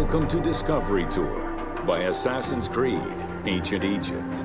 Welcome to Discovery Tour by Assassin's Creed: Ancient Egypt.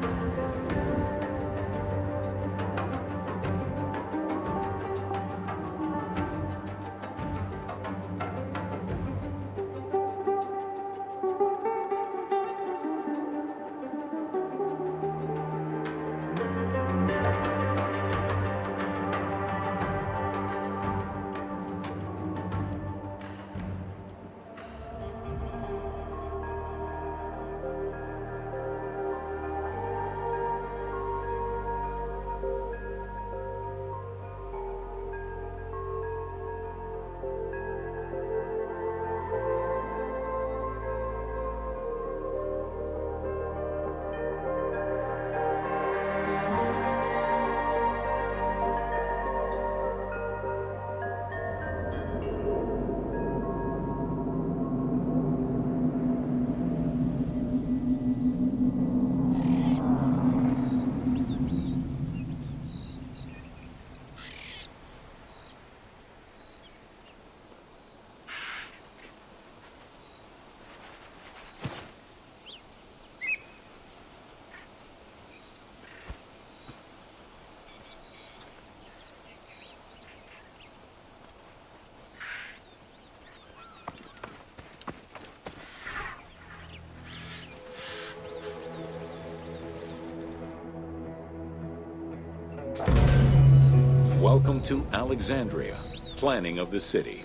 Welcome to Alexandria, planning of the city.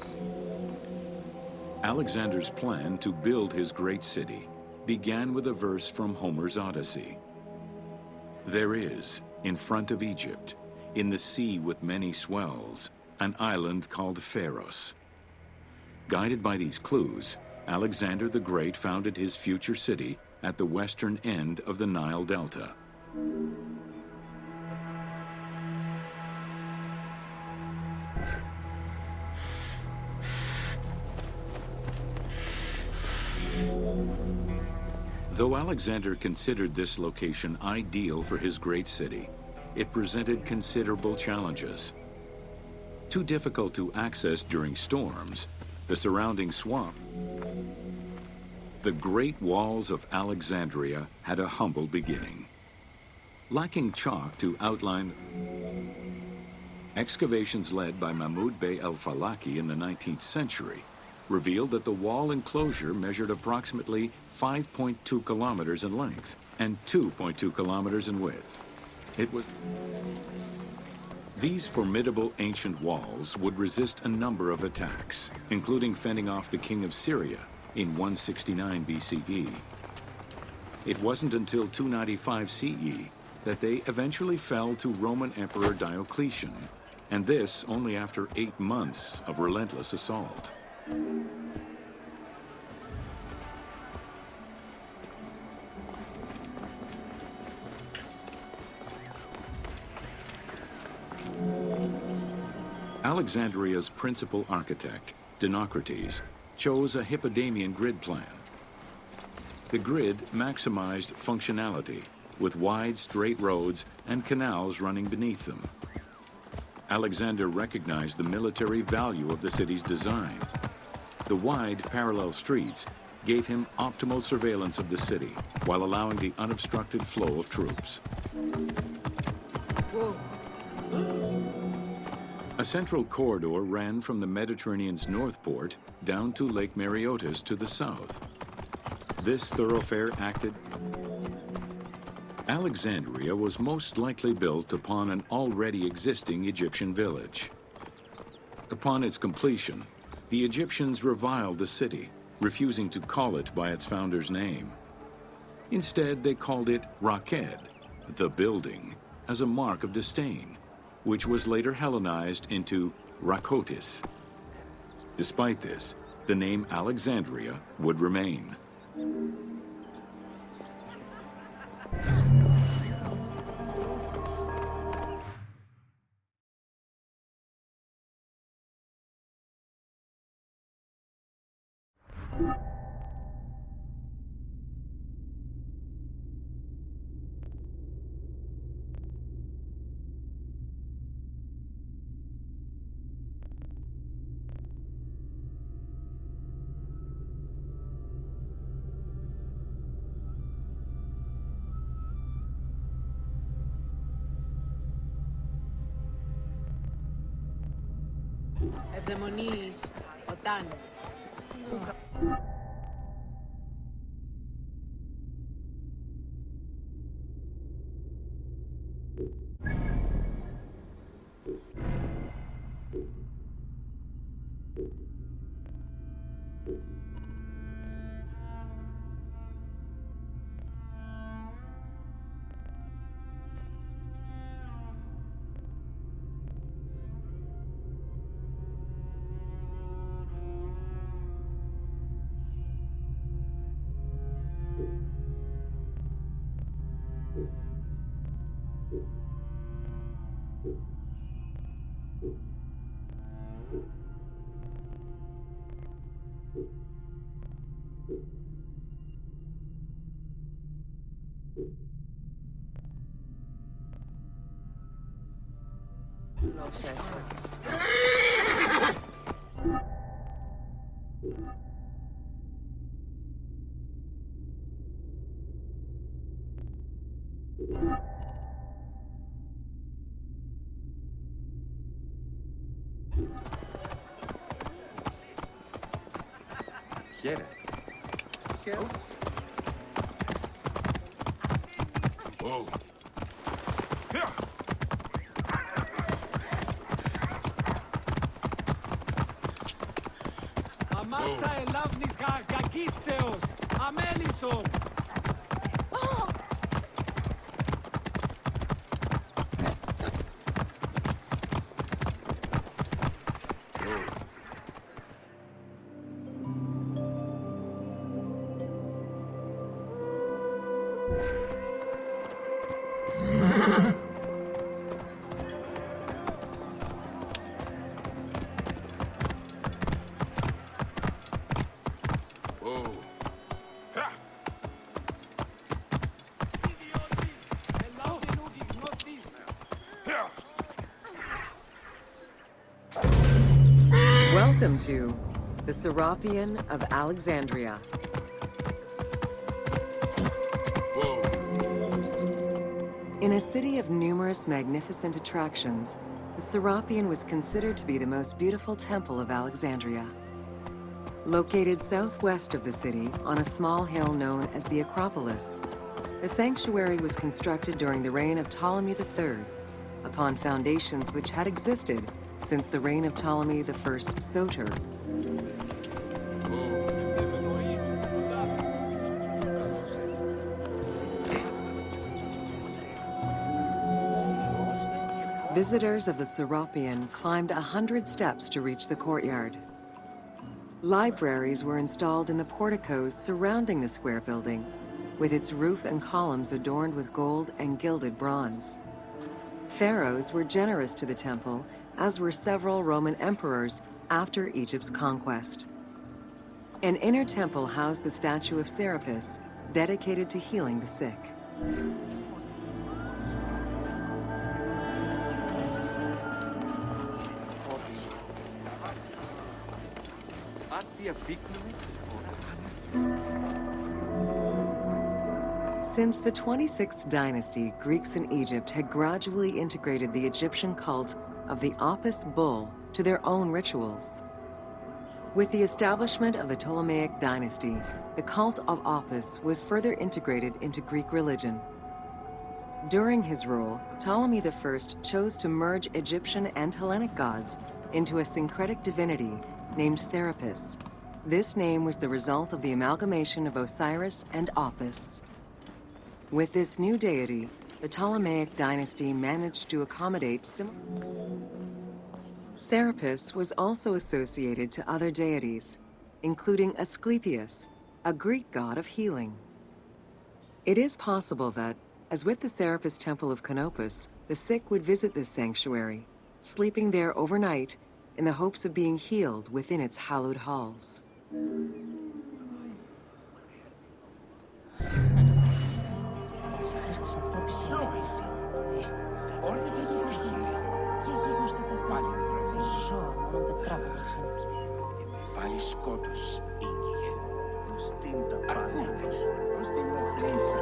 Alexander's plan to build his great city began with a verse from Homer's Odyssey. There is, in front of Egypt, in the sea with many swells, an island called Pharos. Guided by these clues, Alexander the Great founded his future city at the western end of the Nile Delta. Though Alexander considered this location ideal for his great city, it presented considerable challenges. Too difficult to access during storms, the surrounding swamp. The Great Walls of Alexandria had a humble beginning. Lacking chalk to outline, excavations led by Mahmud Bey el-Falaki in the 19th century revealed that the wall enclosure measured approximately 5.2 kilometers in length and 2.2 kilometers in width. These formidable ancient walls would resist a number of attacks, including fending off the king of Syria in 169 BCE. It wasn't until 295 CE that they eventually fell to Roman Emperor Diocletian, and this only after 8 months of relentless assault. Alexandria's principal architect, Dinocrates, chose a Hippodamian grid plan. The grid maximized functionality, with wide, straight roads and canals running beneath them. Alexander recognized the military value of the city's design. The wide, parallel streets gave him optimal surveillance of the city, while allowing the unobstructed flow of troops. A central corridor ran from the Mediterranean's north port down to Lake Mareotis to the south. This thoroughfare acted. Alexandria was most likely built upon an already existing Egyptian village. Upon its completion, the Egyptians reviled the city, refusing to call it by its founder's name. Instead, they called it Raked, the building, as a mark of disdain, which was later Hellenized into Rakotis. Despite this, the name Alexandria would remain. Ευδαιμονείς, όταν. Los Χαίρε. Χαίρε. Whoa. Αμάσα ελάβνης κακίστεως, αμέλισσον. Whoa. Ha! Ha! Welcome to the Serapion of Alexandria. Whoa. In a city of numerous magnificent attractions, the Serapion was considered to be the most beautiful temple of Alexandria. Located southwest of the city on a small hill known as the Acropolis, the sanctuary was constructed during the reign of Ptolemy III, upon foundations which had existed since the reign of Ptolemy I Soter. Visitors of the Serapion climbed 100 steps to reach the courtyard. Libraries were installed in the porticos surrounding the square building, with its roof and columns adorned with gold and gilded bronze. Pharaohs were generous to the temple, as were several Roman emperors after Egypt's conquest. An inner temple housed the statue of Serapis, dedicated to healing the sick. Since the 26th dynasty, Greeks in Egypt had gradually integrated the Egyptian cult of the Apis bull to their own rituals. With the establishment of the Ptolemaic dynasty, the cult of Apis was further integrated into Greek religion. During his rule, Ptolemy I chose to merge Egyptian and Hellenic gods into a syncretic divinity named Serapis. This name was the result of the amalgamation of Osiris and Apis. With this new deity, the Ptolemaic dynasty managed to accommodate Serapis was also associated to other deities, including Asclepius, a Greek god of healing. It is possible that, as with the Serapis Temple of Canopus, the sick would visit this sanctuary, sleeping there overnight in the hopes of being healed within its hallowed halls. Της ανθρώπινης ζωής. Όρνηθες ή χείρι. Και γίγνος καταυτόν. Ζώα μόνο τετράγωνες. Πάλι σκότους ήγηκε. Προς την τα πάνελος. Προς την μοχλήσα.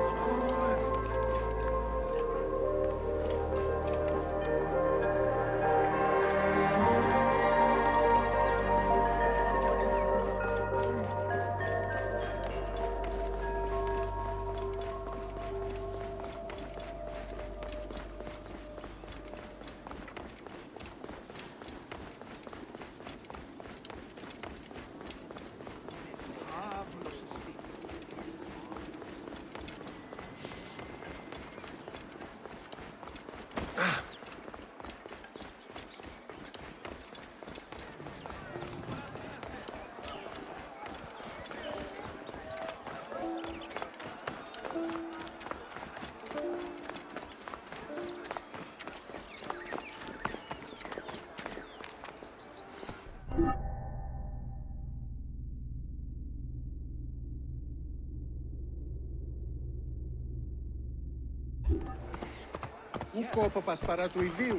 Ου κόπαπας παρά του ιδίου.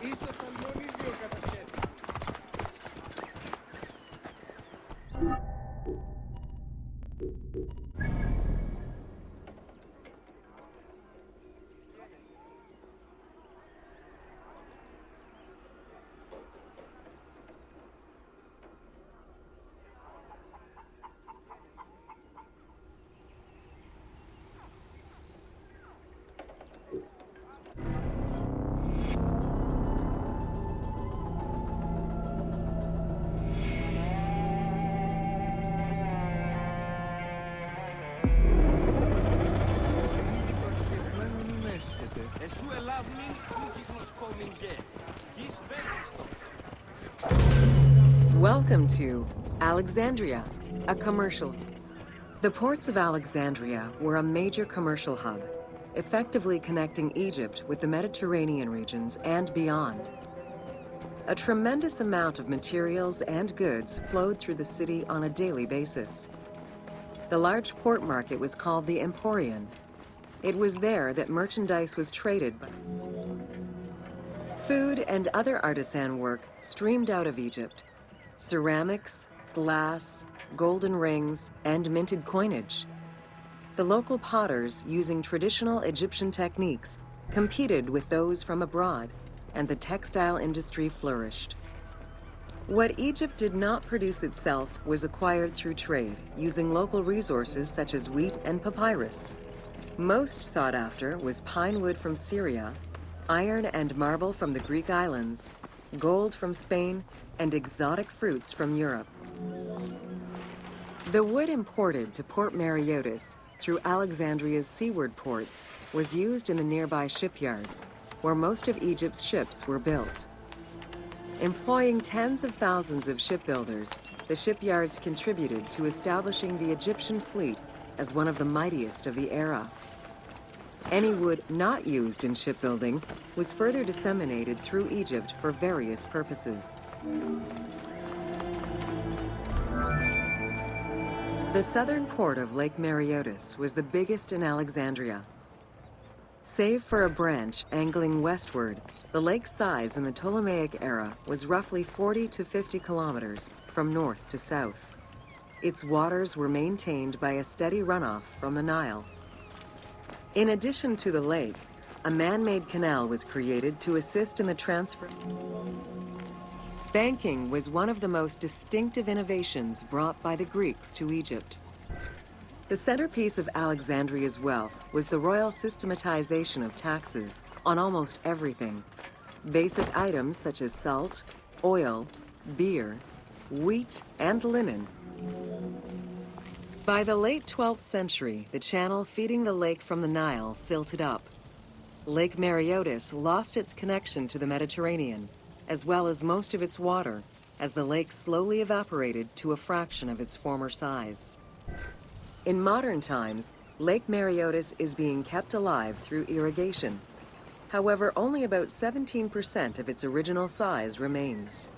Ίσο θαλμονίδιο κατασχέτη. Εσού ελάβνην ούκυκλος κόμιγε. Γης βέλιστος. Welcome to Alexandria, a commercial. The ports of Alexandria were a major commercial hub, effectively connecting Egypt with the Mediterranean regions and beyond. A tremendous amount of materials and goods flowed through the city on a daily basis. The large port market was called the Emporion. It was there that merchandise was traded. Food and other artisan work streamed out of Egypt. Ceramics, glass, golden rings, and minted coinage. The local potters, using traditional Egyptian techniques, competed with those from abroad, and the textile industry flourished. What Egypt did not produce itself was acquired through trade, using local resources such as wheat and papyrus. Most sought after was pine wood from Syria, iron and marble from the Greek islands, gold from Spain, and exotic fruits from Europe. The wood imported to Port Mareotis through Alexandria's seaward ports was used in the nearby shipyards, where most of Egypt's ships were built. Employing tens of thousands of shipbuilders, the shipyards contributed to establishing the Egyptian fleet as one of the mightiest of the era. Any wood not used in shipbuilding was further disseminated through Egypt for various purposes. The southern port of Lake Mareotis was the biggest in Alexandria. Save for a branch angling westward, the lake's size in the Ptolemaic era was roughly 40 to 50 kilometers from north to south. Its waters were maintained by a steady runoff from the Nile. In addition to the lake, a man-made canal was created to assist in the transfer. Banking was one of the most distinctive innovations brought by the Greeks to Egypt. The centerpiece of Alexandria's wealth was the royal systematization of taxes on almost everything. Basic items such as salt, oil, beer, wheat, and linen. By the late 12th century, the channel feeding the lake from the Nile silted up. Lake Mareotis lost its connection to the Mediterranean, as well as most of its water, as the lake slowly evaporated to a fraction of its former size. In modern times, Lake Mareotis is being kept alive through irrigation. However, only about 17% of its original size remains.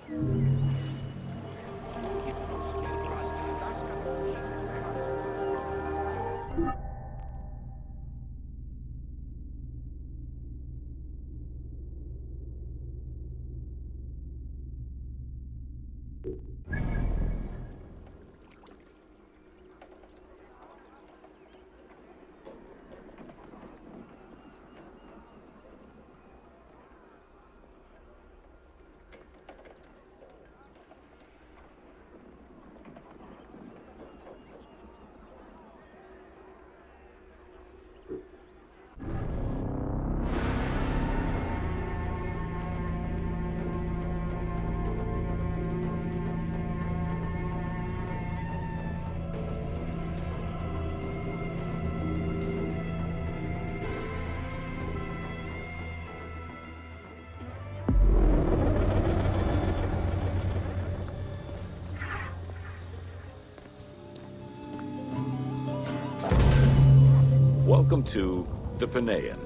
Welcome to the Panean.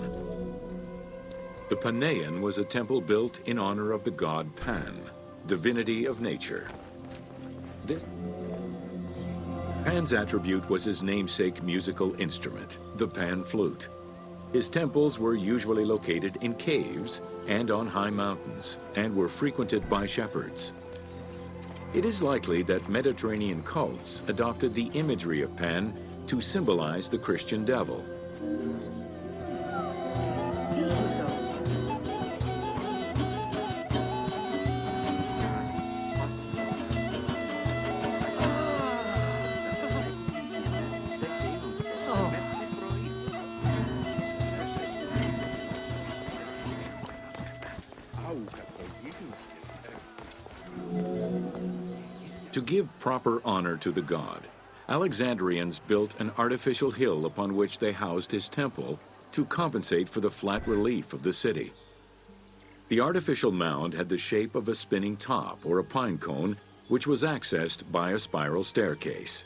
The Panean was a temple built in honor of the god Pan, divinity of nature. This Pan's attribute was his namesake musical instrument, the pan flute. His temples were usually located in caves and on high mountains, and were frequented by shepherds. It is likely that Mediterranean cults adopted the imagery of Pan to symbolize the Christian devil. To give proper honor to the god, Alexandrians built an artificial hill upon which they housed his temple to compensate for the flat relief of the city. The artificial mound had the shape of a spinning top or a pine cone, which was accessed by a spiral staircase.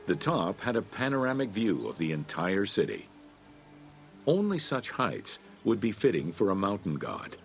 The top had a panoramic view of the entire city. Only such heights would be fitting for a mountain god.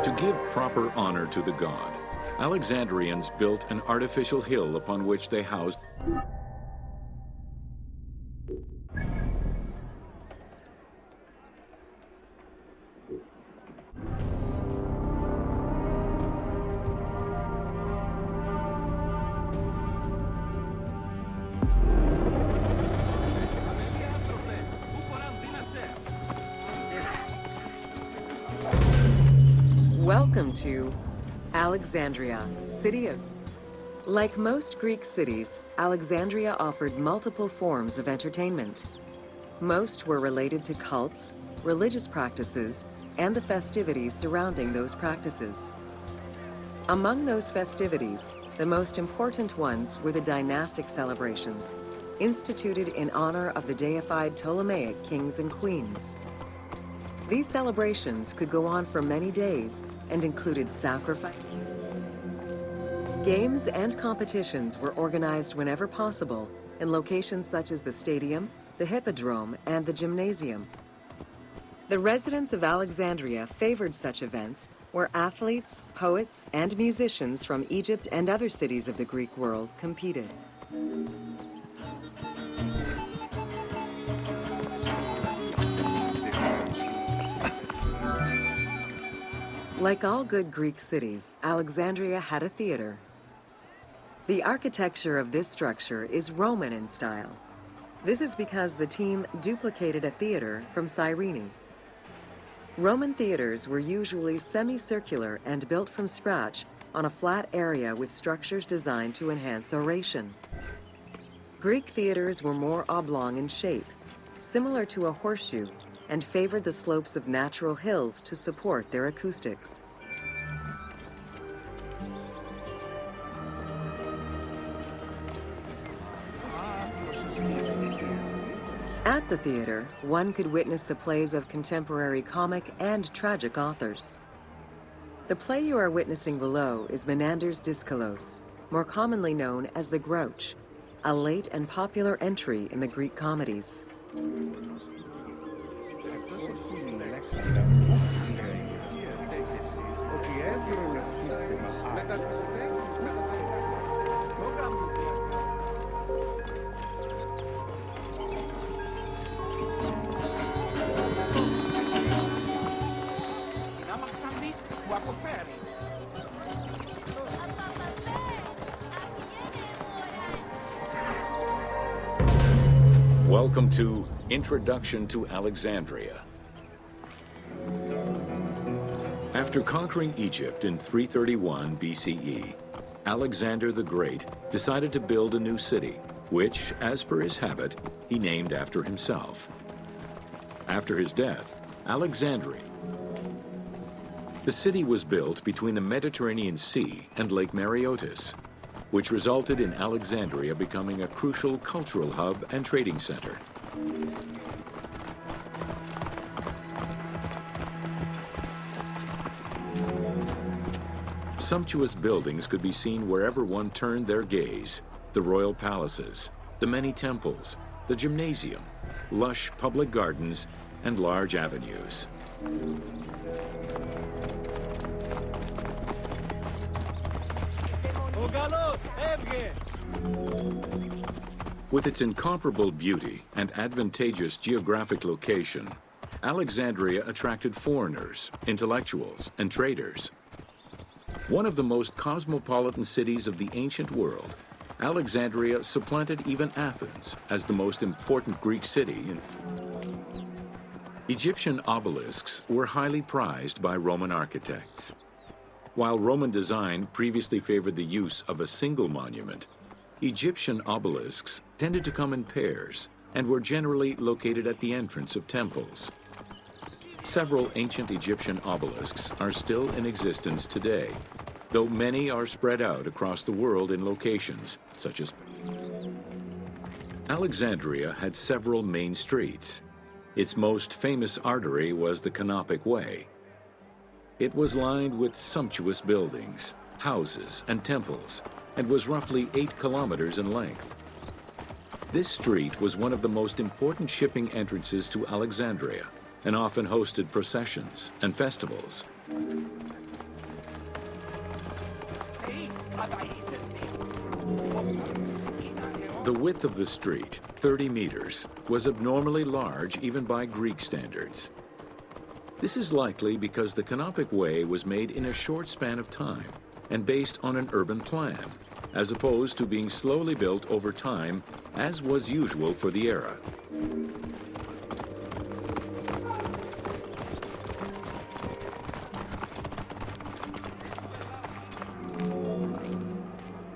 To give proper honor to the god, Alexandrians built an artificial hill upon which they housed Welcome to Alexandria, city of... Like most Greek cities, Alexandria offered multiple forms of entertainment. Most were related to cults, religious practices, and the festivities surrounding those practices. Among those festivities, the most important ones were the dynastic celebrations, instituted in honor of the deified Ptolemaic kings and queens. These celebrations could go on for many days and included sacrifice. Games and competitions were organized whenever possible in locations such as the stadium, the hippodrome, and the gymnasium. The residents of Alexandria favored such events where athletes, poets, and musicians from Egypt and other cities of the Greek world competed. Like all good Greek cities, Alexandria had a theater. The architecture of this structure is Roman in style. This is because the team duplicated a theater from Cyrene. Roman theaters were usually semicircular and built from scratch on a flat area with structures designed to enhance oration. Greek theaters were more oblong in shape, similar to a horseshoe, and favored the slopes of natural hills to support their acoustics. At the theater, one could witness the plays of contemporary comic and tragic authors. The play you are witnessing below is Menander's Dyskolos, more commonly known as the Grouch, a late and popular entry in the Greek comedies. Welcome to Introduction to Alexandria. After conquering Egypt in 331 BCE, Alexander the Great decided to build a new city, which, as per his habit, he named after himself. After his death, Alexandria. The city was built between the Mediterranean Sea and Lake Mareotis, which resulted in Alexandria becoming a crucial cultural hub and trading center. Sumptuous buildings could be seen wherever one turned their gaze. The royal palaces, the many temples, the gymnasium, lush public gardens, and large avenues. With its incomparable beauty and advantageous geographic location, Alexandria attracted foreigners, intellectuals, and traders. One of the most cosmopolitan cities of the ancient world, Alexandria supplanted even Athens as the most important Greek city. Egyptian obelisks were highly prized by Roman architects. While Roman design previously favored the use of a single monument, Egyptian obelisks tended to come in pairs and were generally located at the entrance of temples. Several ancient Egyptian obelisks are still in existence today, though many are spread out across the world in locations such as Alexandria had several main streets. Its most famous artery was the Canopic Way. It was lined with sumptuous buildings, houses, and temples, and was roughly 8 kilometers in length. This street was one of the most important shipping entrances to Alexandria and often hosted processions and festivals. The width of the street, 30 meters, was abnormally large even by Greek standards. This is likely because the Canopic Way was made in a short span of time and based on an urban plan, as opposed to being slowly built over time, as was usual for the era.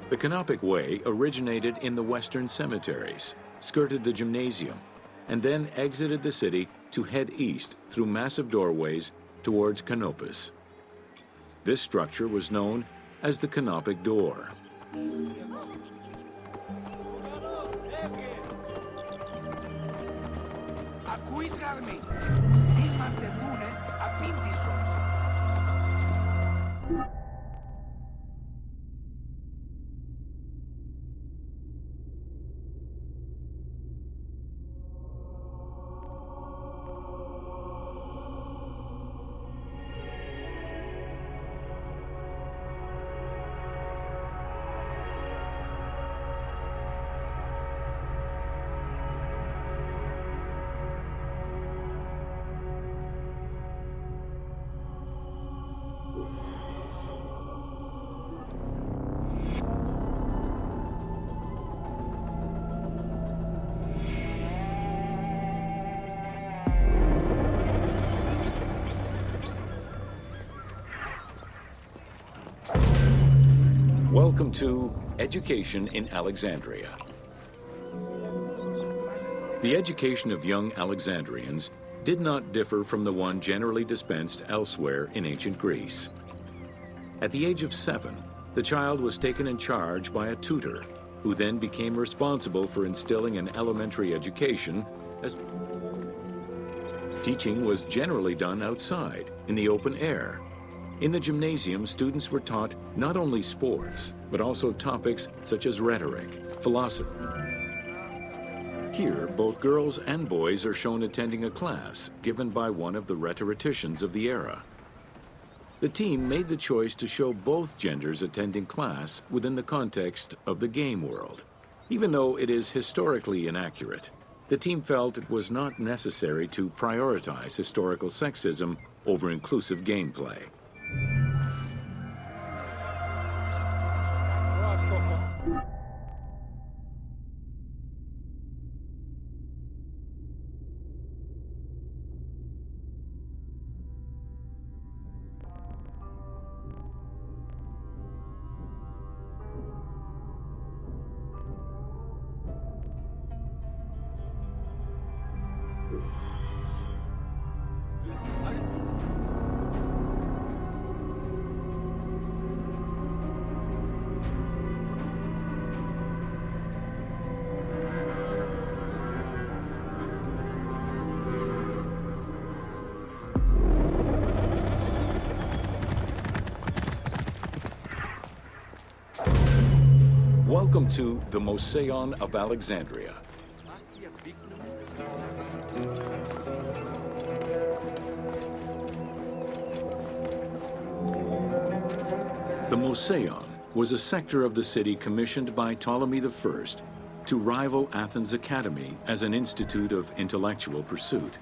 The Canopic Way originated in the western cemeteries, skirted the gymnasium, and then exited the city to head east through massive doorways towards Canopus. This structure was known as the Canopic Door. Ακούεις, Γάρμη? Σήμαρτε δούνε απίντησος. Welcome to Education in Alexandria. The education of young Alexandrians did not differ from the one generally dispensed elsewhere in ancient Greece. At the age of 7, the child was taken in charge by a tutor, who then became responsible for instilling an elementary education, as teaching was generally done outside, in the open air. In the gymnasium, students were taught not only sports, but also topics such as rhetoric, philosophy. Here, both girls and boys are shown attending a class given by one of the rhetoricians of the era. The team made the choice to show both genders attending class within the context of the game world. Even though it is historically inaccurate, the team felt it was not necessary to prioritize historical sexism over inclusive gameplay. Welcome to the Moseion of Alexandria. The Moseion was a sector of the city commissioned by Ptolemy I to rival Athens Academy as an institute of intellectual pursuit.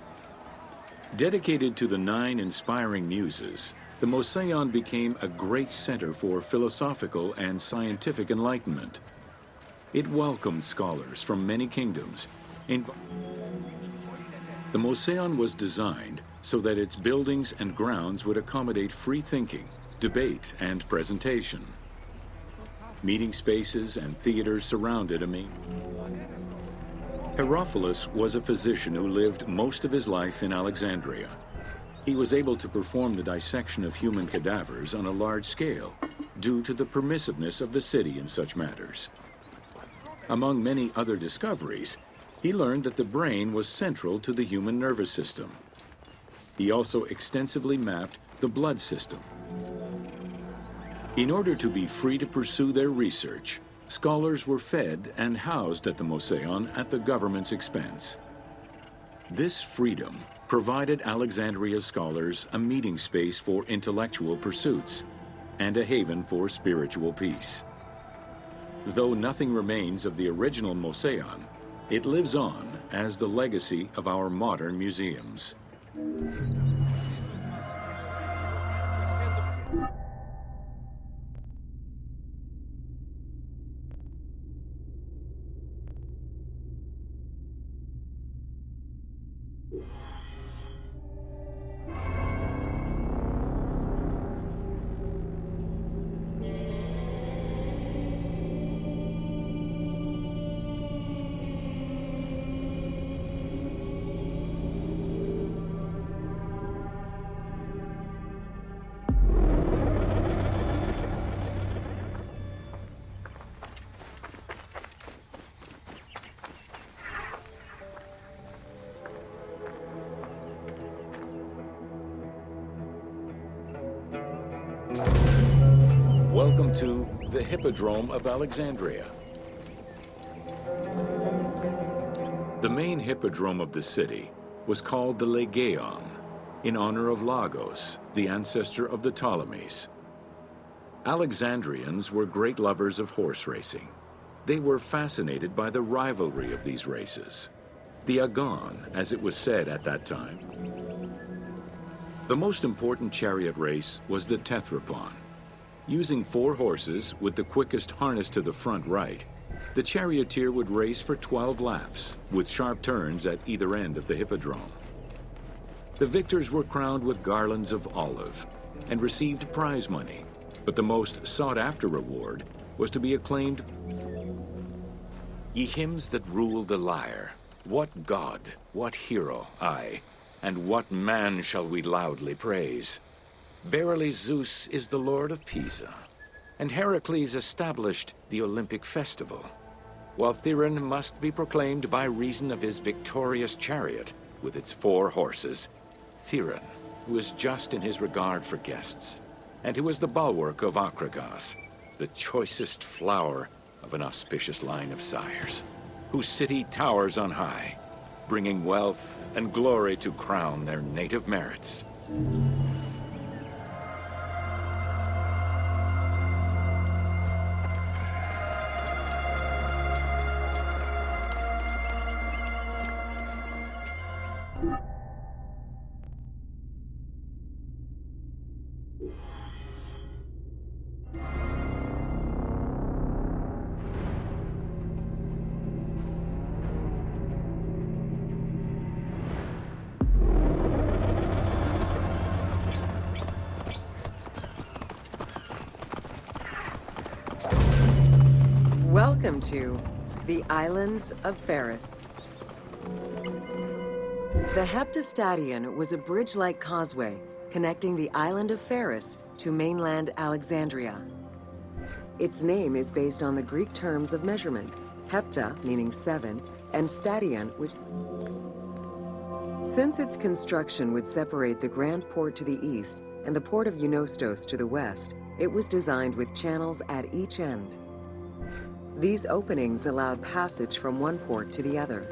Dedicated to the 9 inspiring muses, the Moseion became a great center for philosophical and scientific enlightenment. It welcomed scholars from many kingdoms. The Moseion was designed so that its buildings and grounds would accommodate free thinking, debate, and presentation. Meeting spaces and theaters surrounded a meeting. Herophilus was a physician who lived most of his life in Alexandria. He was able to perform the dissection of human cadavers on a large scale due to the permissiveness of the city in such matters. Among many other discoveries, he learned that the brain was central to the human nervous system. He also extensively mapped the blood system. In order to be free to pursue their research, scholars were fed and housed at the Moseion at the government's expense. This freedom provided Alexandria's scholars a meeting space for intellectual pursuits and a haven for spiritual peace. Though nothing remains of the original Moseion, it lives on as the legacy of our modern museums. Welcome to the Hippodrome of Alexandria. The main hippodrome of the city was called the Legeon, in honor of Lagos, the ancestor of the Ptolemies. Alexandrians were great lovers of horse racing. They were fascinated by the rivalry of these races, the Agon, as it was said at that time. The most important chariot race was the Tethrypon. Using 4 horses with the quickest harness to the front right, the charioteer would race for 12 laps, with sharp turns at either end of the hippodrome. The victors were crowned with garlands of olive and received prize money, but the most sought-after reward was to be acclaimed. Ye hymns that rule the lyre, what god, what hero, aye, and what man shall we loudly praise? Verily Zeus is the lord of Pisa, and Heracles established the Olympic festival, while Theron must be proclaimed by reason of his victorious chariot with its 4 horses, Theron, who is just in his regard for guests, and who is the bulwark of Akragas, the choicest flower of an auspicious line of sires, whose city towers on high, bringing wealth and glory to crown their native merits. Welcome to the Islands of Pharis. The Heptastadion was a bridge-like causeway connecting the island of Pharis to mainland Alexandria. Its name is based on the Greek terms of measurement, hepta, meaning 7, and stadion, which... Since its construction would separate the Grand Port to the east and the port of Eunostos to the west, it was designed with channels at each end. These openings allowed passage from one port to the other.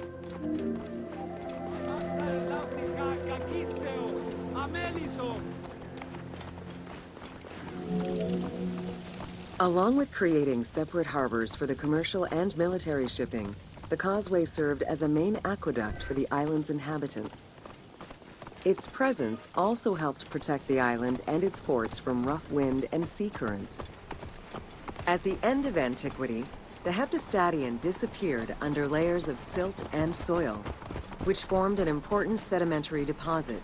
Along with creating separate harbors for the commercial and military shipping, the causeway served as a main aqueduct for the island's inhabitants. Its presence also helped protect the island and its ports from rough wind and sea currents. At the end of antiquity, the Heptastadion disappeared under layers of silt and soil, which formed an important sedimentary deposit.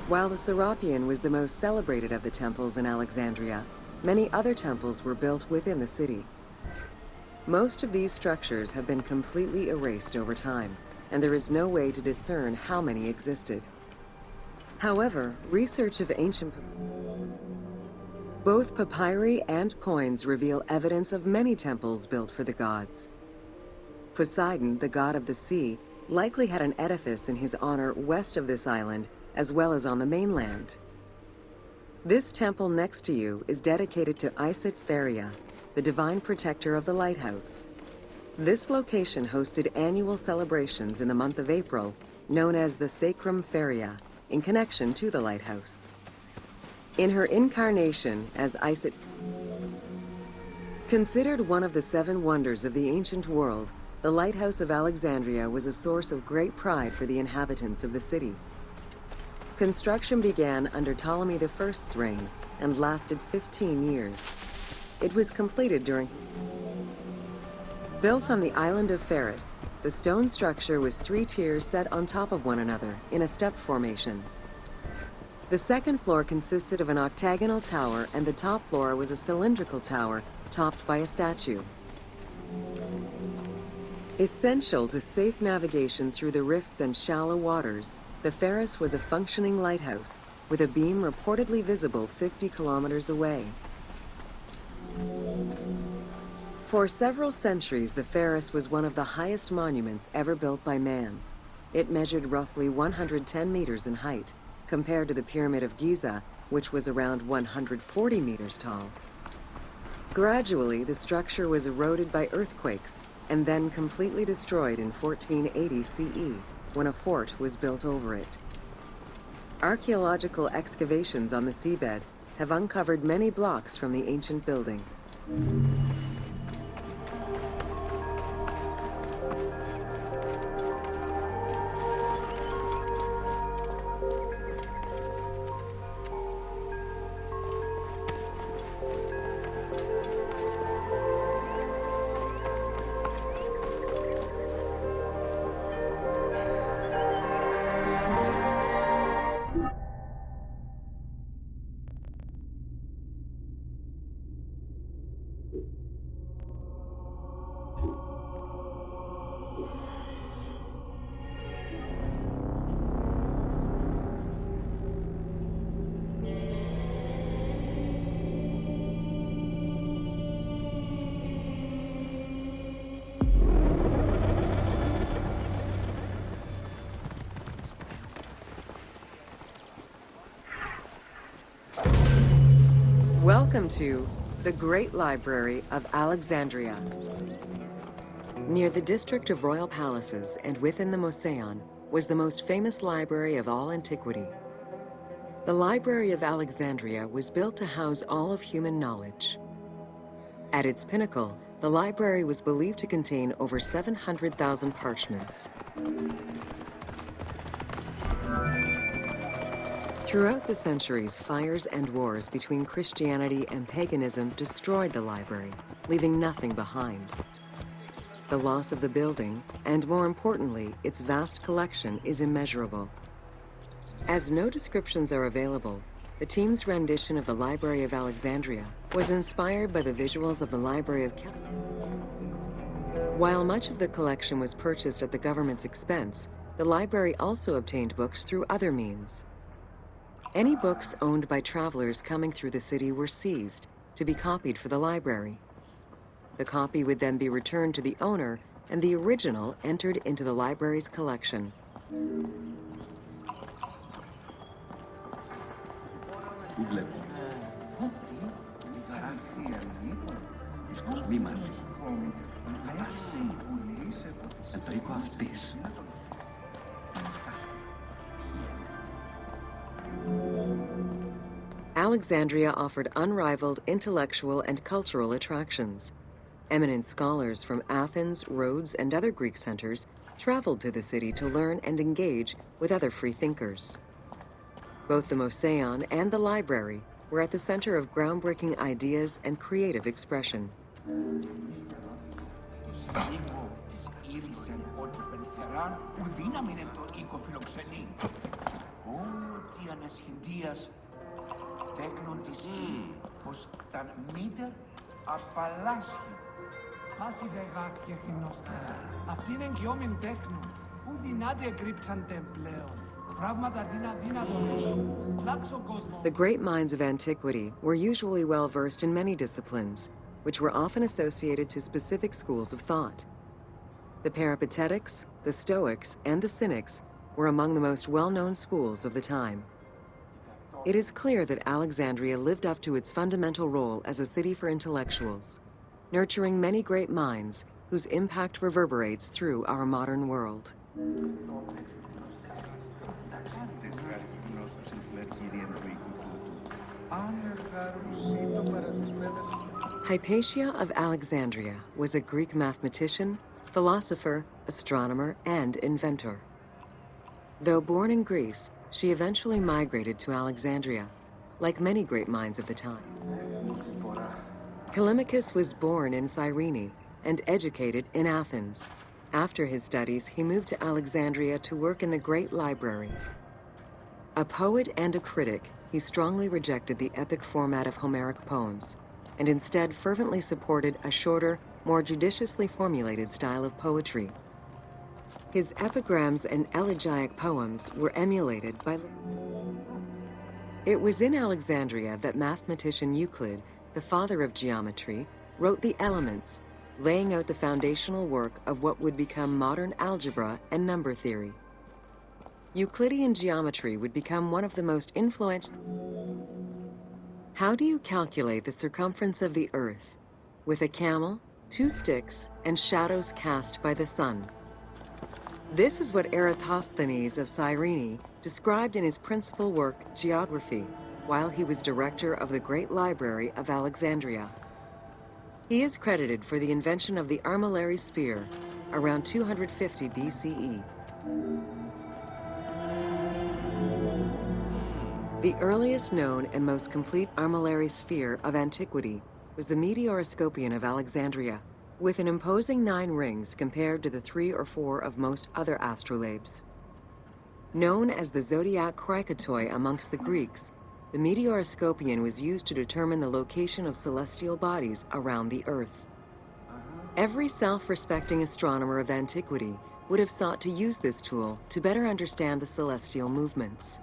While the Serapeum was the most celebrated of the temples in Alexandria, many other temples were built within the city. Most of these structures have been completely erased over time, and there is no way to discern how many existed. However, research of ancient both papyri and coins reveal evidence of many temples built for the gods. Poseidon, the god of the sea, likely had an edifice in his honor west of this island, as well as on the mainland. This temple next to you is dedicated to Isis Feria, the divine protector of the lighthouse. This location hosted annual celebrations in the month of April, known as the Sacrum Feria, in connection to the lighthouse. In her incarnation as Isis, considered one of the 7 wonders of the ancient world, the Lighthouse of Alexandria was a source of great pride for the inhabitants of the city. Construction began under Ptolemy I's reign and lasted 15 years. It was completed during... Built on the island of Pharos, the stone structure was 3 tiers set on top of one another in a step formation. The second floor consisted of an octagonal tower, and the top floor was a cylindrical tower topped by a statue. Essential to safe navigation through the rifts and shallow waters, the Pharos was a functioning lighthouse, with a beam reportedly visible 50 kilometers away. For several centuries, the Pharos was one of the highest monuments ever built by man. It measured roughly 110 meters in height, compared to the Pyramid of Giza, which was around 140 meters tall. Gradually, the structure was eroded by earthquakes, and then completely destroyed in 1480 CE, when a fort was built over it. Archaeological excavations on the seabed have uncovered many blocks from the ancient building. Welcome to the Great Library of Alexandria. Near the district of royal palaces and within the Mouseion was the most famous library of all antiquity. The Library of Alexandria was built to house all of human knowledge. At its pinnacle, the library was believed to contain over 700,000 parchments. Throughout the centuries, fires and wars between Christianity and paganism destroyed the library, leaving nothing behind. The loss of the building, and more importantly, its vast collection, is immeasurable. As no descriptions are available, the team's rendition of the Library of Alexandria was inspired by the visuals of the Library of Cairo. While much of the collection was purchased at the government's expense, the library also obtained books through other means. Any books owned by travelers coming through the city were seized to be copied for the library. The copy would then be returned to the owner and the original entered into the library's collection. Πού βλέπω. Λίγα αρχεία, δίσκος μη μαζί. Με το οίκο αυτής. Alexandria offered unrivaled intellectual and cultural attractions. Eminent scholars from Athens, Rhodes, and other Greek centers traveled to the city to learn and engage with other free thinkers. Both the Mouseion and the library were at the center of groundbreaking ideas and creative expression. Το σύζυγο της ήρησε ότι περιφεράν ουδύναμη είναι το οίκο φιλοξενή. Ότι ανασχεντίας τέκνον της γη, πως ταν μήτερ απαλλάσχει. Πάση δεγά και θυνόσκερα. Αυτή είναι εγκυόμην τέκνου. Πού δυνάται εκρύψαντε πλέον. Πράγματα την αδύνατον. Λάξο κόσμο. The great minds of antiquity were usually well versed in many disciplines, which were often associated to specific schools of thought. The Peripatetics, the Stoics, and the Cynics were among the most well-known schools of the time. It is clear that Alexandria lived up to its fundamental role as a city for intellectuals, nurturing many great minds whose impact reverberates through our modern world. Hypatia of Alexandria was a Greek mathematician, philosopher, astronomer, and inventor. Though born in Greece, she eventually migrated to Alexandria, like many great minds of the time. Callimachus was born in Cyrene and educated in Athens. After his studies, he moved to Alexandria to work in the Great Library. A poet and a critic, he strongly rejected the epic format of Homeric poems, and instead fervently supported a shorter, more judiciously formulated style of poetry. His epigrams and elegiac poems were emulated by... It was in Alexandria that mathematician Euclid, the father of geometry, wrote the Elements, laying out the foundational work of what would become modern algebra and number theory. Euclidean geometry would become one of the most influential... How do you calculate the circumference of the Earth? With a camel, 2 sticks, and shadows cast by the sun. This is what Eratosthenes of Cyrene described in his principal work, Geography, while he was director of the Great Library of Alexandria. He is credited for the invention of the armillary sphere around 250 BCE. The earliest known and most complete armillary sphere of antiquity was the Meteoroscopion of Alexandria, with an imposing 9 rings compared to the 3 or 4 of most other astrolabes. Known as the zodiac krikatoi amongst the Greeks, the Meteoroscopion was used to determine the location of celestial bodies around the Earth. Every self-respecting astronomer of antiquity would have sought to use this tool to better understand the celestial movements.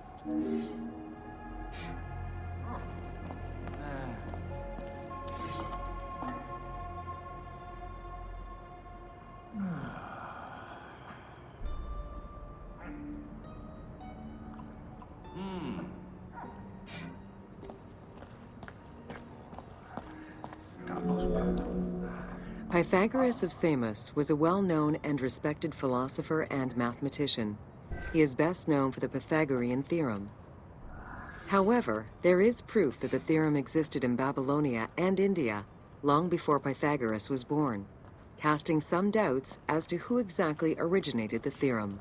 Pythagoras of Samos was a well-known and respected philosopher and mathematician. He is best known for the Pythagorean theorem. However, there is proof that the theorem existed in Babylonia and India long before Pythagoras was born, casting some doubts as to who exactly originated the theorem.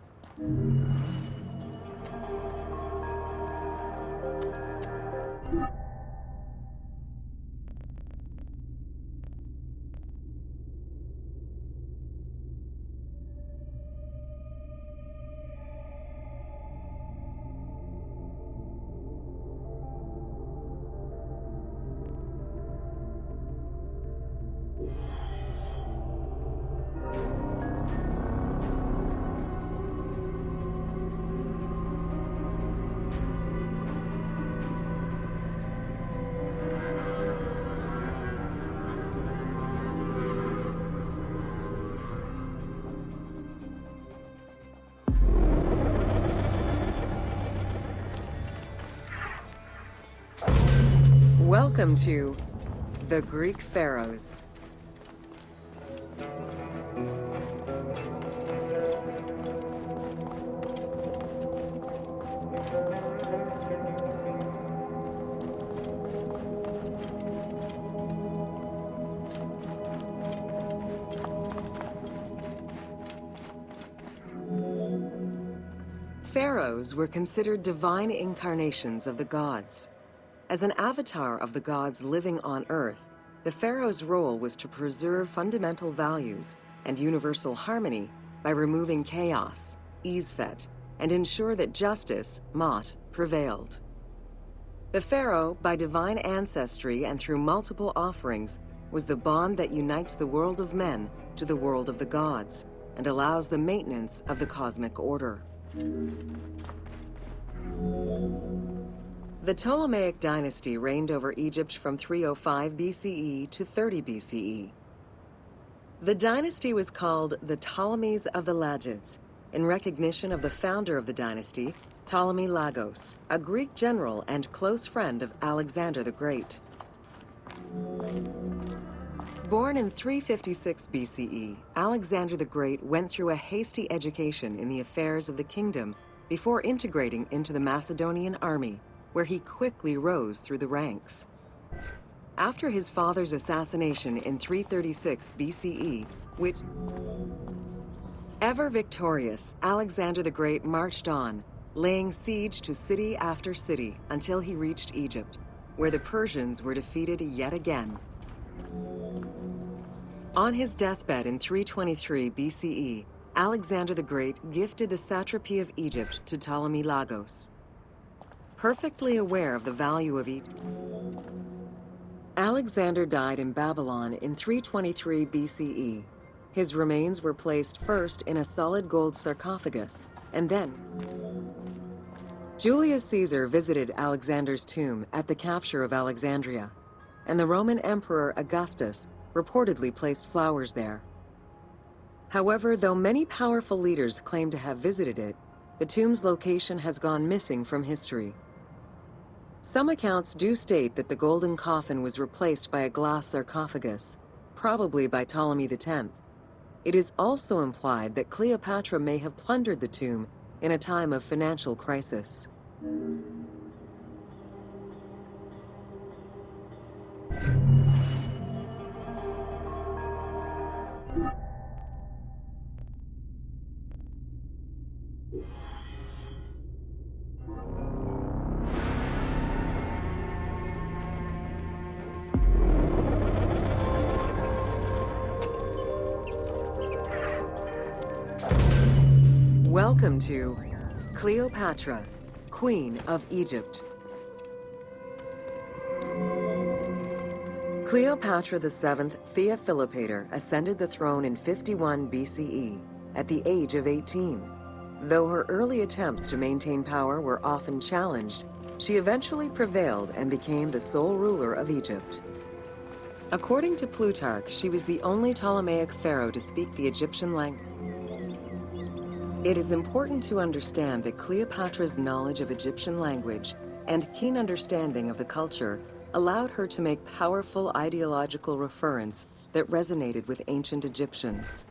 Welcome to the Greek Pharaohs. Pharaohs were considered divine incarnations of the gods. As an avatar of the gods living on Earth, the pharaoh's role was to preserve fundamental values and universal harmony by removing chaos, Izfet, and ensure that justice, Mot, prevailed. The pharaoh, by divine ancestry and through multiple offerings, was the bond that unites the world of men to the world of the gods and allows the maintenance of the cosmic order. The Ptolemaic dynasty reigned over Egypt from 305 BCE to 30 BCE. The dynasty was called the Ptolemies of the Lagids, in recognition of the founder of the dynasty, Ptolemy Lagos, a Greek general and close friend of Alexander the Great. Born in 356 BCE, Alexander the Great went through a hasty education in the affairs of the kingdom before integrating into the Macedonian army, where he quickly rose through the ranks. After his father's assassination in 336 BCE, which ever victorious, Alexander the Great marched on, laying siege to city after city until he reached Egypt, where the Persians were defeated yet again. On his deathbed in 323 BCE, Alexander the Great gifted the satrapy of Egypt to Ptolemy Lagos. Perfectly aware of the value of Egypt, Alexander died in Babylon in 323 BCE. His remains were placed first in a solid gold sarcophagus, and then Julius Caesar visited Alexander's tomb at the capture of Alexandria, and the Roman Emperor Augustus reportedly placed flowers there. However, though many powerful leaders claim to have visited it, the tomb's location has gone missing from history. Some accounts do state that the golden coffin was replaced by a glass sarcophagus, probably by Ptolemy X. It is also implied that Cleopatra may have plundered the tomb in a time of financial crisis. Welcome to Cleopatra, Queen of Egypt. Cleopatra VII Theophilopator ascended the throne in 51 BCE at the age of 18. Though her early attempts to maintain power were often challenged, she eventually prevailed and became the sole ruler of Egypt. According to Plutarch, she was the only Ptolemaic pharaoh to speak the Egyptian language. It is important to understand that Cleopatra's knowledge of Egyptian language and keen understanding of the culture allowed her to make powerful ideological reference that resonated with ancient Egyptians.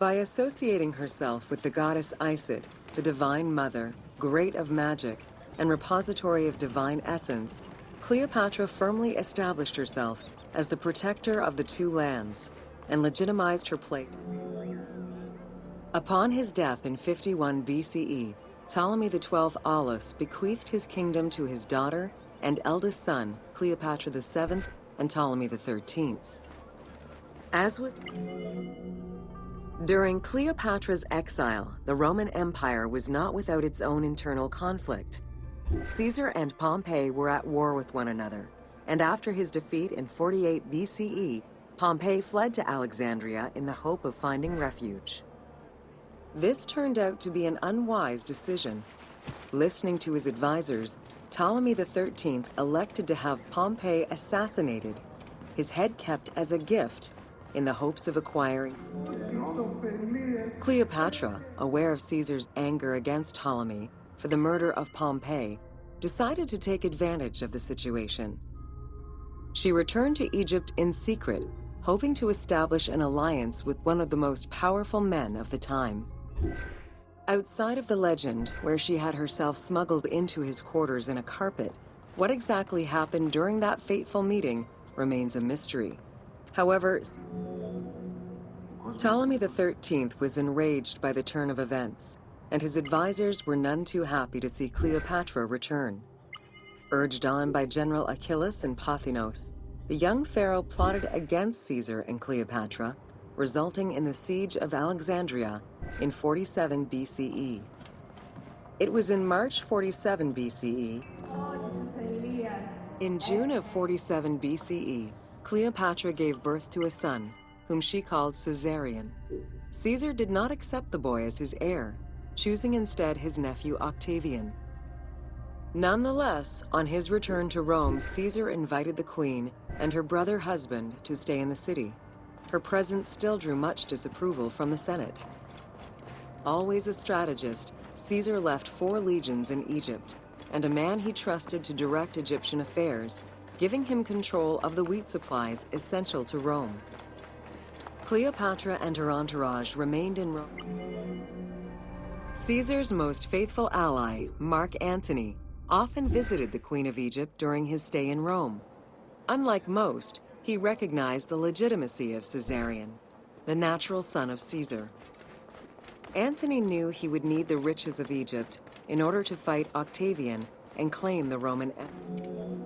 By associating herself with the goddess Isis, the divine mother, great of magic, and repository of divine essence, Cleopatra firmly established herself as the protector of the two lands and legitimized her place. Upon his death in 51 BCE, Ptolemy XII Aulus bequeathed his kingdom to his daughter and eldest son, Cleopatra VII and Ptolemy XIII. During Cleopatra's exile, the Roman Empire was not without its own internal conflict. Caesar and Pompey were at war with one another, and after his defeat in 48 BCE, Pompey fled to Alexandria in the hope of finding refuge. This turned out to be an unwise decision. Listening to his advisors, Ptolemy XIII elected to have Pompey assassinated, his head kept as a gift, in the hopes of acquiring. Cleopatra, aware of Caesar's anger against Ptolemy for the murder of Pompey, decided to take advantage of the situation. She returned to Egypt in secret, hoping to establish an alliance with one of the most powerful men of the time. Outside of the legend, where she had herself smuggled into his quarters in a carpet, what exactly happened during that fateful meeting remains a mystery. However, Ptolemy XIII was enraged by the turn of events, and his advisors were none too happy to see Cleopatra return. Urged on by General Achillas and Pothinos, the young pharaoh plotted against Caesar and Cleopatra, resulting in the siege of Alexandria in 47 BCE. It was in March 47 BCE. In June of 47 BCE, Cleopatra gave birth to a son, whom she called Caesarion. Caesar did not accept the boy as his heir, choosing instead his nephew Octavian. Nonetheless, on his return to Rome, Caesar invited the queen and her brother husband to stay in the city. Her presence still drew much disapproval from the Senate. Always a strategist, Caesar left 4 legions in Egypt, and a man he trusted to direct Egyptian affairs, giving him control of the wheat supplies essential to Rome. Cleopatra and her entourage remained in Rome. Caesar's most faithful ally, Mark Antony, often visited the Queen of Egypt during his stay in Rome. Unlike most, he recognized the legitimacy of Caesarion, the natural son of Caesar. Antony knew he would need the riches of Egypt in order to fight Octavian and claim the Roman Empire.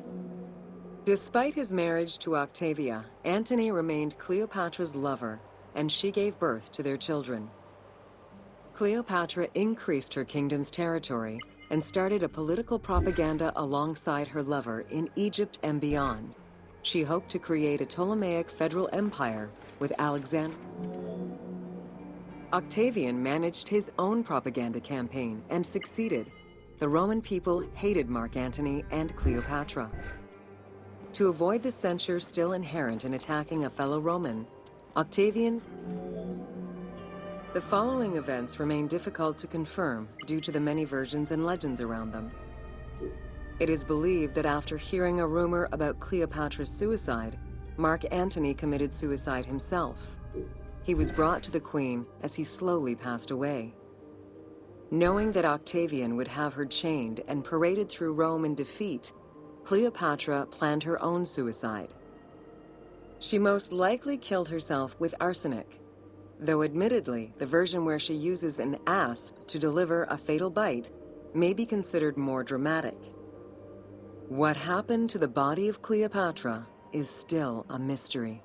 Despite his marriage to Octavia, Antony remained Cleopatra's lover, and she gave birth to their children. Cleopatra increased her kingdom's territory and started a political propaganda alongside her lover in Egypt and beyond. She hoped to create a Ptolemaic federal empire with Alexander. Octavian managed his own propaganda campaign and succeeded. The Roman people hated Mark Antony and Cleopatra. To avoid the censure still inherent in attacking a fellow Roman, the following events remain difficult to confirm due to the many versions and legends around them. It is believed that after hearing a rumor about Cleopatra's suicide, Mark Antony committed suicide himself. He was brought to the queen as he slowly passed away. Knowing that Octavian would have her chained and paraded through Rome in defeat, Cleopatra planned her own suicide. She most likely killed herself with arsenic, though admittedly, the version where she uses an asp to deliver a fatal bite may be considered more dramatic. What happened to the body of Cleopatra is still a mystery.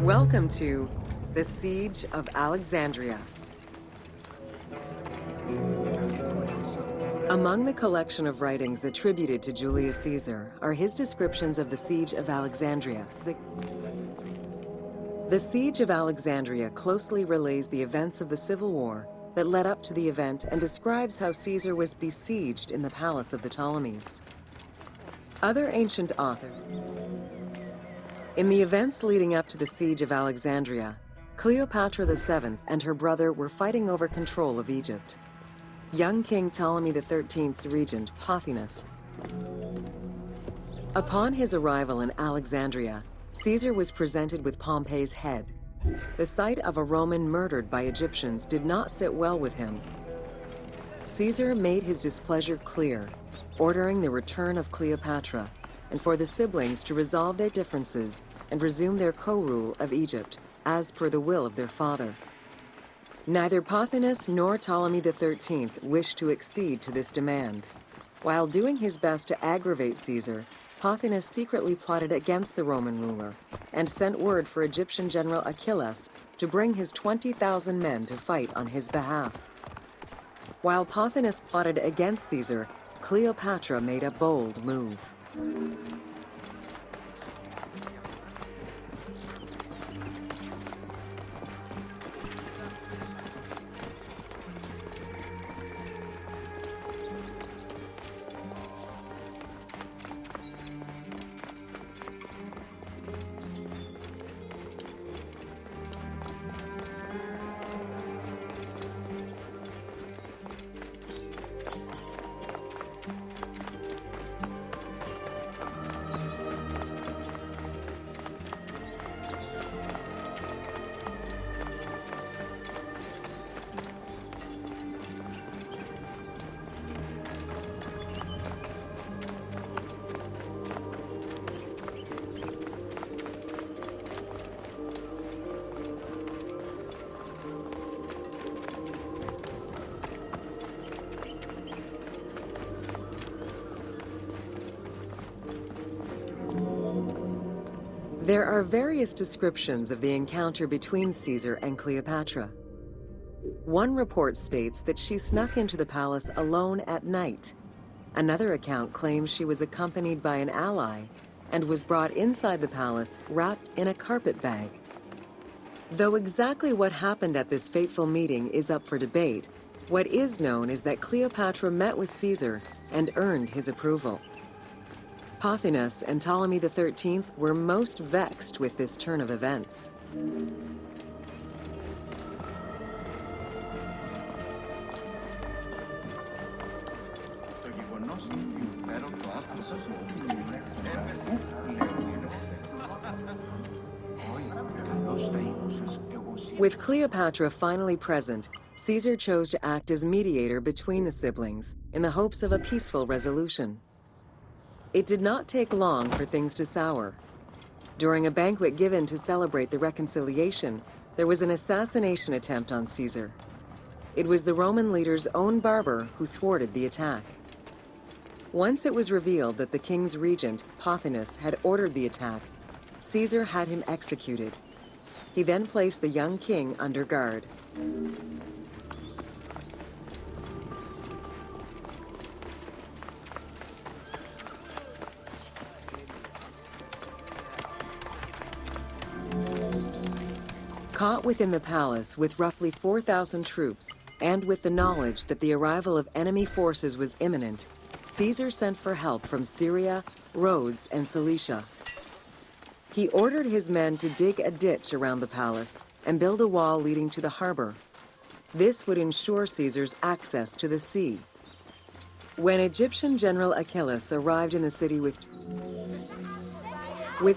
Welcome to the Siege of Alexandria. Among the collection of writings attributed to Julius Caesar are his descriptions of the Siege of Alexandria. The Siege of Alexandria closely relays the events of the civil war that led up to the event and describes how Caesar was besieged in the palace of the Ptolemies. Other ancient authors. In the events leading up to the Siege of Alexandria, Cleopatra VII and her brother were fighting over control of Egypt. Young King Ptolemy XIII's regent, Pothinus. Upon his arrival in Alexandria, Caesar was presented with Pompey's head. The sight of a Roman murdered by Egyptians did not sit well with him. Caesar made his displeasure clear, ordering the return of Cleopatra, and for the siblings to resolve their differences and resume their co-rule of Egypt, as per the will of their father. Neither Pothinus nor Ptolemy XIII wished to accede to this demand. While doing his best to aggravate Caesar, Pothinus secretly plotted against the Roman ruler and sent word for Egyptian General Achillas to bring his 20,000 men to fight on his behalf. While Pothinus plotted against Caesar, Cleopatra made a bold move. There are various descriptions of the encounter between Caesar and Cleopatra. One report states that she snuck into the palace alone at night. Another account claims she was accompanied by an ally and was brought inside the palace wrapped in a carpet bag. Though exactly what happened at this fateful meeting is up for debate, what is known is that Cleopatra met with Caesar and earned his approval. Pothinus and Ptolemy XIII were most vexed with this turn of events. Το γεγονός ότι φέρω το άθλος μου καλώς τα ήκουσες εγώ With Cleopatra finally present, Caesar chose to act as mediator between the siblings in the hopes of a peaceful resolution. It did not take long for things to sour. During a banquet given to celebrate the reconciliation, there was an assassination attempt on Caesar. It was the Roman leader's own barber who thwarted the attack. Once it was revealed that the king's regent, Pothinus, had ordered the attack, Caesar had him executed. He then placed the young king under guard. Caught within the palace with roughly 4,000 troops, and with the knowledge that the arrival of enemy forces was imminent, Caesar sent for help from Syria, Rhodes, and Cilicia. He ordered his men to dig a ditch around the palace and build a wall leading to the harbor. This would ensure Caesar's access to the sea. When Egyptian General Achillas arrived in the city with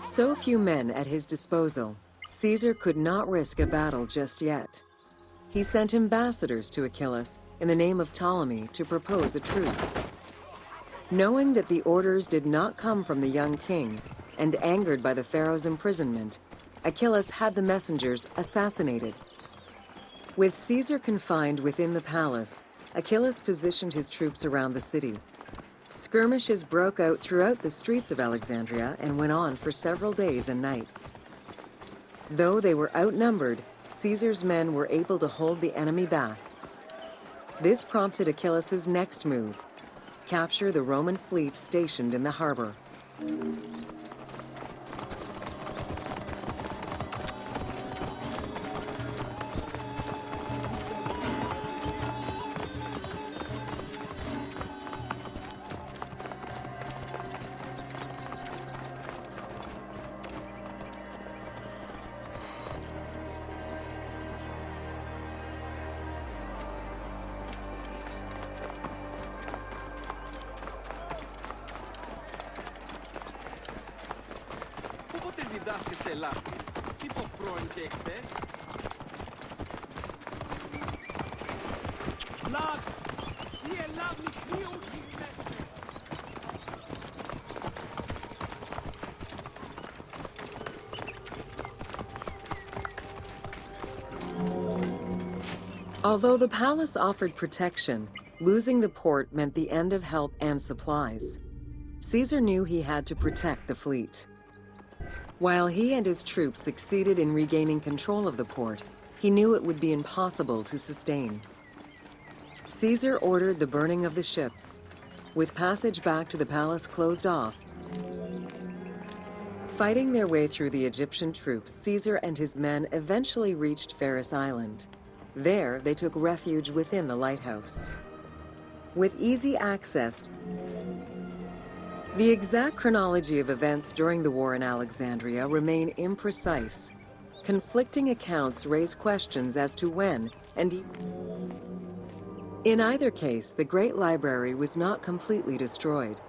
so few men at his disposal, Caesar could not risk a battle just yet. He sent ambassadors to Achillas in the name of Ptolemy to propose a truce. Knowing that the orders did not come from the young king, and angered by the pharaoh's imprisonment, Achillas had the messengers assassinated. With Caesar confined within the palace, Achillas positioned his troops around the city. Skirmishes broke out throughout the streets of Alexandria and went on for several days and nights. Though they were outnumbered, Caesar's men were able to hold the enemy back. This prompted Achillas's next move: capture the Roman fleet stationed in the harbor. Πότε διδάσκεσαι Ελλάδη, τι πω πρώην και εχθές. Lads, sie erlauben nicht wie und die Feste. Although the palace offered protection, losing the port meant the end of help and supplies. Caesar knew he had to protect the fleet. While he and his troops succeeded in regaining control of the port, he knew it would be impossible to sustain. Caesar ordered the burning of the ships. With passage back to the palace closed off, fighting their way through the Egyptian troops, Caesar and his men eventually reached Pharos Island. There, they took refuge within the lighthouse. With easy access, the exact chronology of events during the war in Alexandria remain imprecise. Conflicting accounts raise questions as to when and in either case, the Great Library was not completely destroyed.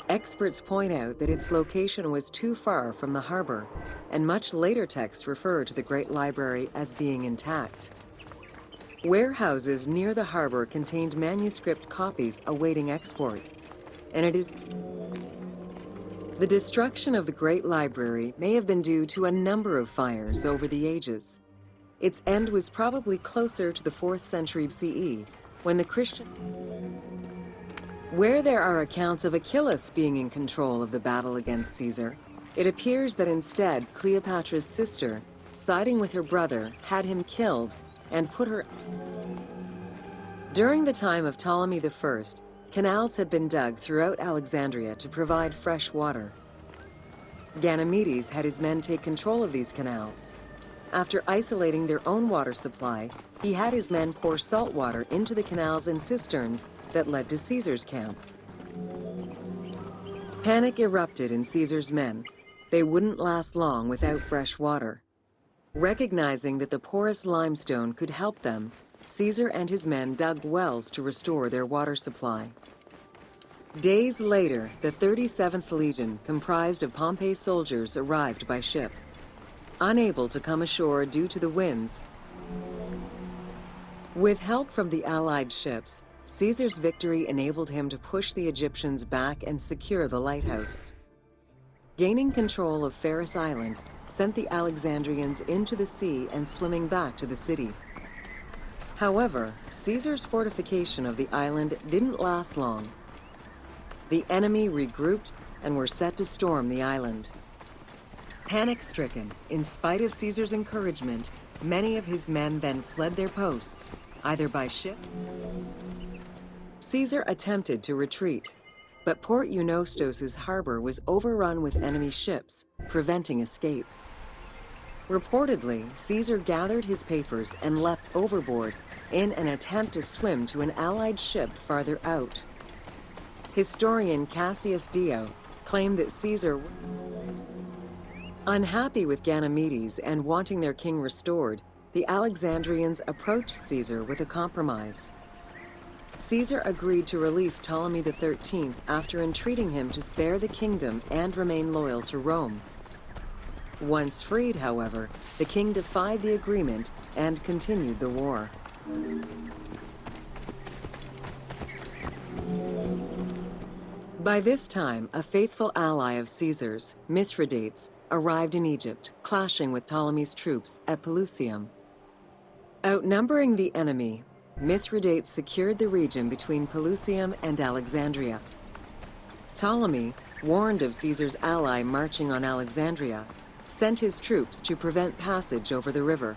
Experts point out that its location was too far from the harbor, and much later texts refer to the Great Library as being intact. Warehouses near the harbor contained manuscript copies awaiting export, and it is the destruction of the Great Library may have been due to a number of fires over the ages. Its end was probably closer to the 4th century CE, when the Christian... Where there are accounts of Achillas being in control of the battle against Caesar, It appears that instead, Cleopatra's sister, siding with her brother, had him killed and put her... During the time of Ptolemy I, canals had been dug throughout Alexandria to provide fresh water. Ganymedes had his men take control of these canals. After isolating their own water supply, he had his men pour salt water into the canals and cisterns that led to Caesar's camp. Panic erupted in Caesar's men. They wouldn't last long without fresh water. Recognizing that the porous limestone could help them, Caesar and his men dug wells to restore their water supply. Days later, the 37th Legion, comprised of Pompey's soldiers, arrived by ship. Unable to come ashore due to the winds, with help from the Allied ships, Caesar's victory enabled him to push the Egyptians back and secure the lighthouse. Gaining control of Pharos Island sent the Alexandrians into the sea and swimming back to the city. However, Caesar's fortification of the island didn't last long. The enemy regrouped and were set to storm the island. Panic-stricken, in spite of Caesar's encouragement, many of his men then fled their posts, either by ship. Caesar attempted to retreat, but Port Eunostos' harbor was overrun with enemy ships, preventing escape. Reportedly, Caesar gathered his papers and leapt overboard in an attempt to swim to an Allied ship farther out. Historian Cassius Dio claimed that Caesar, unhappy with Ganymedes and wanting their king restored, the Alexandrians approached Caesar with a compromise. Caesar agreed to release Ptolemy XIII after entreating him to spare the kingdom and remain loyal to Rome. Once freed, however, the king defied the agreement and continued the war. By this time, a faithful ally of Caesar's, Mithridates, arrived in Egypt, clashing with Ptolemy's troops at Pelusium. Outnumbering the enemy, Mithridates secured the region between Pelusium and Alexandria. Ptolemy, warned of Caesar's ally marching on Alexandria, sent his troops to prevent passage over the river.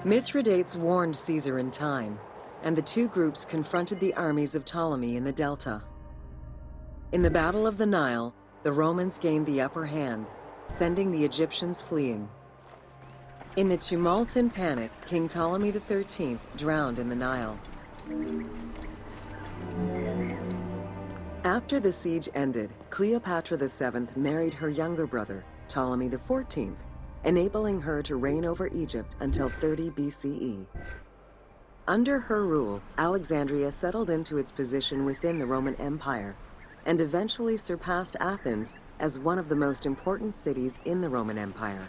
Mithridates warned Caesar in time, and the two groups confronted the armies of Ptolemy in the Delta. In the Battle of the Nile, the Romans gained the upper hand, sending the Egyptians fleeing. In the tumult and panic, King Ptolemy XIII drowned in the Nile. After the siege ended, Cleopatra VII married her younger brother, Ptolemy XIV, enabling her to reign over Egypt until 30 BCE. Under her rule, Alexandria settled into its position within the Roman Empire and eventually surpassed Athens as one of the most important cities in the Roman Empire.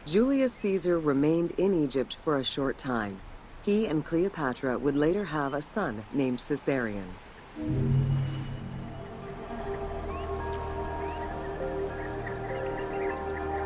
Julius Caesar remained in Egypt for a short time. He and Cleopatra would later have a son named Caesarion.